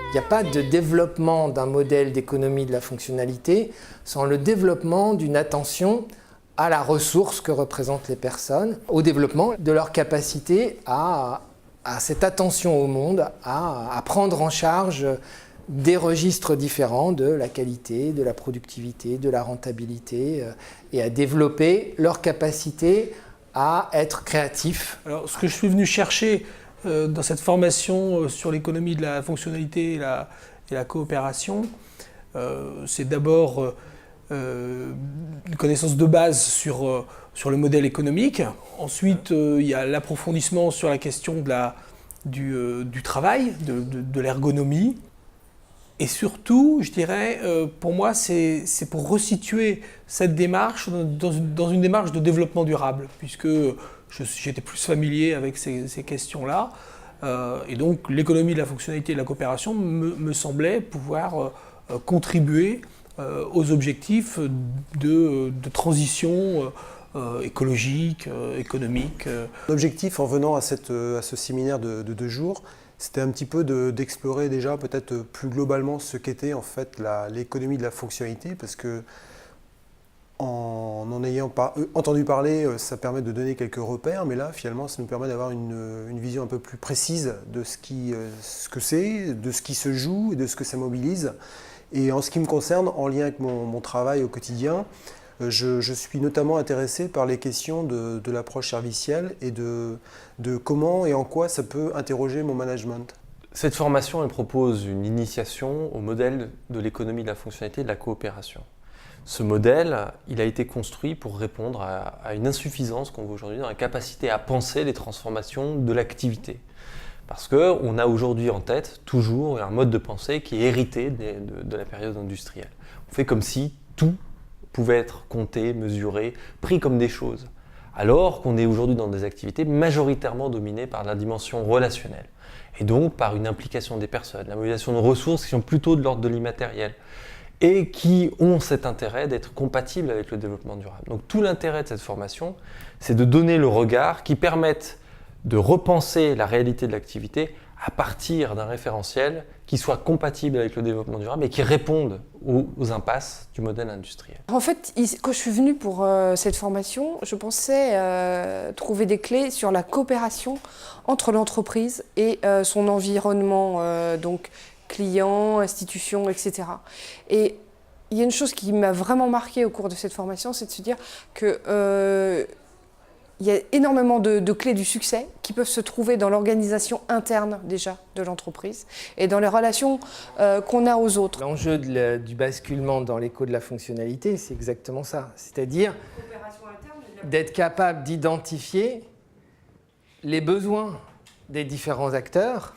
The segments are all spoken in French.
Il n'y a pas de développement d'un modèle d'économie de la fonctionnalité sans le développement d'une attention à la ressource que représentent les personnes, au développement de leur capacité à cette attention au monde, à prendre en charge des registres différents de la qualité, de la productivité, de la rentabilité, et à développer leur capacité à être créatifs. Alors, ce que je suis venu chercher dans cette formation sur l'économie de la fonctionnalité et la coopération, c'est d'abord une connaissance de base sur le modèle économique. Ensuite, il y a l'approfondissement sur la question du travail, de l'ergonomie. Et surtout, je dirais, pour moi, c'est pour resituer cette démarche dans une démarche de développement durable, puisque j'étais plus familier avec ces questions-là. Et donc, l'économie de la fonctionnalité et de la coopération me semblait pouvoir contribuer aux objectifs de transition écologique, économique. L'objectif en venant à ce séminaire de 2 jours, c'était un petit peu d'explorer déjà peut-être plus globalement ce qu'était en fait l'économie de la fonctionnalité, parce que en ayant pas entendu parler, ça permet de donner quelques repères, mais là finalement ça nous permet d'avoir une vision un peu plus précise de ce que c'est, de ce qui se joue et de ce que ça mobilise. Et en ce qui me concerne, en lien avec mon travail au quotidien, je suis notamment intéressé par les questions de l'approche servicielle et de comment et en quoi ça peut interroger mon management. Cette formation, elle propose une initiation au modèle de l'économie de la fonctionnalité et de la coopération. Ce modèle, il a été construit pour répondre à une insuffisance qu'on voit aujourd'hui dans la capacité à penser les transformations de l'activité. Parce qu'on a aujourd'hui en tête toujours un mode de pensée qui est hérité de la période industrielle. On fait comme si tout pouvait être compté, mesuré, pris comme des choses, alors qu'on est aujourd'hui dans des activités majoritairement dominées par la dimension relationnelle, et donc par une implication des personnes, la mobilisation de ressources qui sont plutôt de l'ordre de l'immatériel, et qui ont cet intérêt d'être compatibles avec le développement durable. Donc tout l'intérêt de cette formation, c'est de donner le regard qui permette de repenser la réalité de l'activité à partir d'un référentiel qui soit compatible avec le développement durable et qui réponde aux impasses du modèle industriel. En fait, quand je suis venue pour cette formation, je pensais trouver des clés sur la coopération entre l'entreprise et son environnement, donc clients, institutions, etc. Et il y a une chose qui m'a vraiment marquée au cours de cette formation, c'est de se dire que il y a énormément de clés du succès qui peuvent se trouver dans l'organisation interne déjà de l'entreprise et dans les relations qu'on a aux autres. L'enjeu du basculement dans l'éco de la fonctionnalité, c'est exactement ça. C'est-à-dire d'être capable d'identifier les besoins des différents acteurs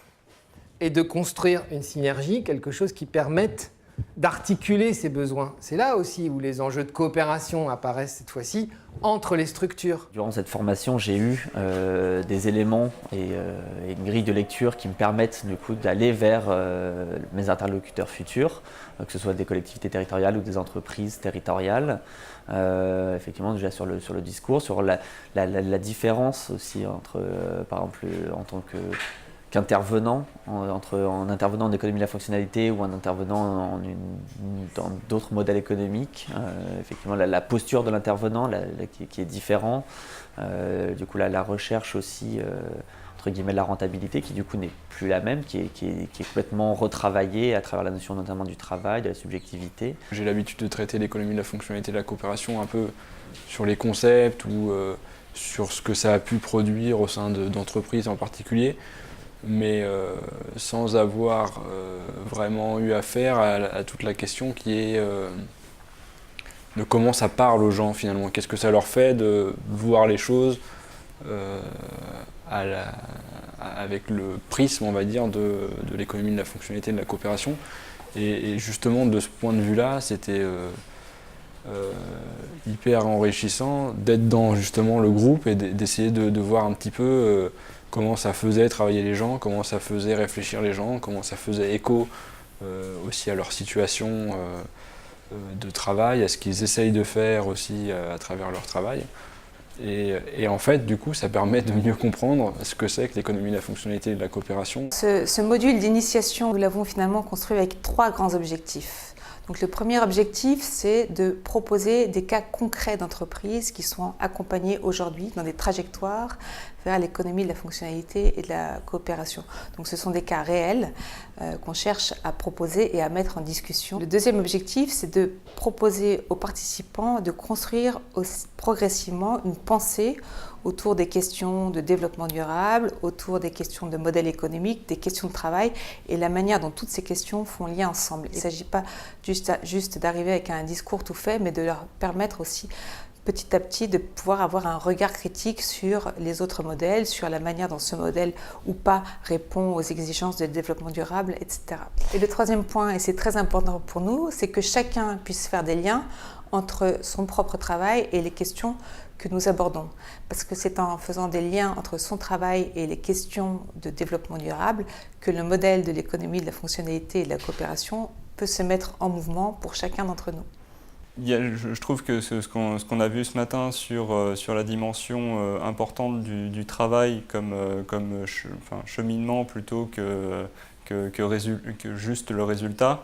et de construire une synergie, quelque chose qui permette d'articuler ces besoins. C'est là aussi où les enjeux de coopération apparaissent cette fois-ci entre les structures. Durant cette formation, j'ai eu des éléments et une grille de lecture qui me permettent du coup d'aller vers mes interlocuteurs futurs, que ce soit des collectivités territoriales ou des entreprises territoriales. Effectivement, déjà sur le discours, sur la différence aussi entre, par exemple, en tant qu'intervenant, en intervenant en économie de la fonctionnalité ou en intervenant dans d'autres modèles économiques, effectivement la posture de l'intervenant qui est différent, du coup la recherche aussi entre guillemets de la rentabilité qui du coup n'est plus la même, qui est complètement retravaillée à travers la notion notamment du travail, de la subjectivité. J'ai l'habitude de traiter l'économie de la fonctionnalité et de la coopération un peu sur les concepts ou sur ce que ça a pu produire au sein d'entreprises en particulier, mais sans avoir vraiment eu affaire à toute la question qui est de comment ça parle aux gens finalement, qu'est-ce que ça leur fait de voir les choses avec le prisme, on va dire, de l'économie de la fonctionnalité et de la coopération. Et justement, de ce point de vue-là, c'était hyper enrichissant d'être dans justement le groupe et d'essayer de voir un petit peu comment ça faisait travailler les gens, comment ça faisait réfléchir les gens, comment ça faisait écho aussi à leur situation de travail, à ce qu'ils essayent de faire aussi à travers leur travail. Et en fait, du coup, ça permet de mieux comprendre ce que c'est que l'économie de la fonctionnalité et de la coopération. Ce module d'initiation, nous l'avons finalement construit avec 3 grands objectifs. Donc le premier objectif, c'est de proposer des cas concrets d'entreprises qui sont accompagnés aujourd'hui dans des trajectoires vers l'économie de la fonctionnalité et de la coopération. Donc ce sont des cas réels qu'on cherche à proposer et à mettre en discussion. Le deuxième objectif, c'est de proposer aux participants de construire progressivement une pensée autour des questions de développement durable, autour des questions de modèle économique, des questions de travail et la manière dont toutes ces questions font lien ensemble. Il ne s'agit pas juste d'arriver avec un discours tout fait, mais de leur permettre aussi petit à petit de pouvoir avoir un regard critique sur les autres modèles, sur la manière dont ce modèle ou pas répond aux exigences de développement durable, etc. Et le troisième point, et c'est très important pour nous, c'est que chacun puisse faire des liens entre son propre travail et les questions que nous abordons. Parce que c'est en faisant des liens entre son travail et les questions de développement durable que le modèle de l'économie de la fonctionnalité et de la coopération peut se mettre en mouvement pour chacun d'entre nous. Je trouve que ce qu'on a vu ce matin sur la dimension importante du travail comme cheminement plutôt que juste le résultat,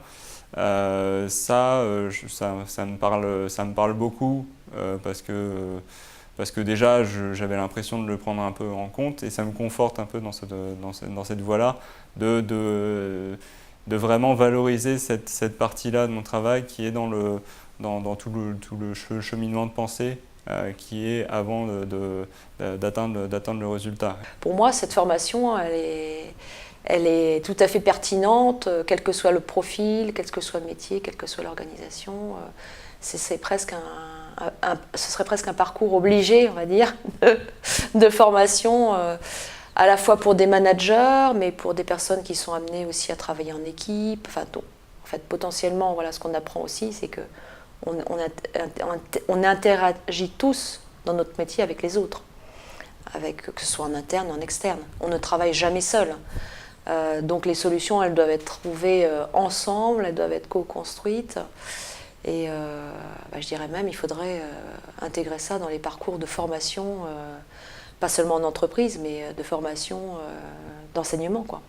ça me parle beaucoup parce que déjà j'avais l'impression de le prendre un peu en compte et ça me conforte un peu dans cette voie-là de vraiment valoriser cette partie-là de mon travail qui est dans tout le cheminement de pensée qui est avant d'atteindre le résultat. Pour moi, cette formation, elle est tout à fait pertinente, quel que soit le profil, quel que soit le métier, quelle que soit l'organisation. Ce serait presque un parcours obligé, on va dire, de formation, à la fois pour des managers, mais pour des personnes qui sont amenées aussi à travailler en équipe. En fait, potentiellement, voilà, ce qu'on apprend aussi, c'est que on interagit tous dans notre métier avec les autres, que ce soit en interne ou en externe. On ne travaille jamais seul. Donc les solutions, elles doivent être trouvées ensemble, elles doivent être co-construites. Et je dirais même, il faudrait intégrer ça dans les parcours de formation, pas seulement en entreprise, mais de formation d'enseignement, quoi.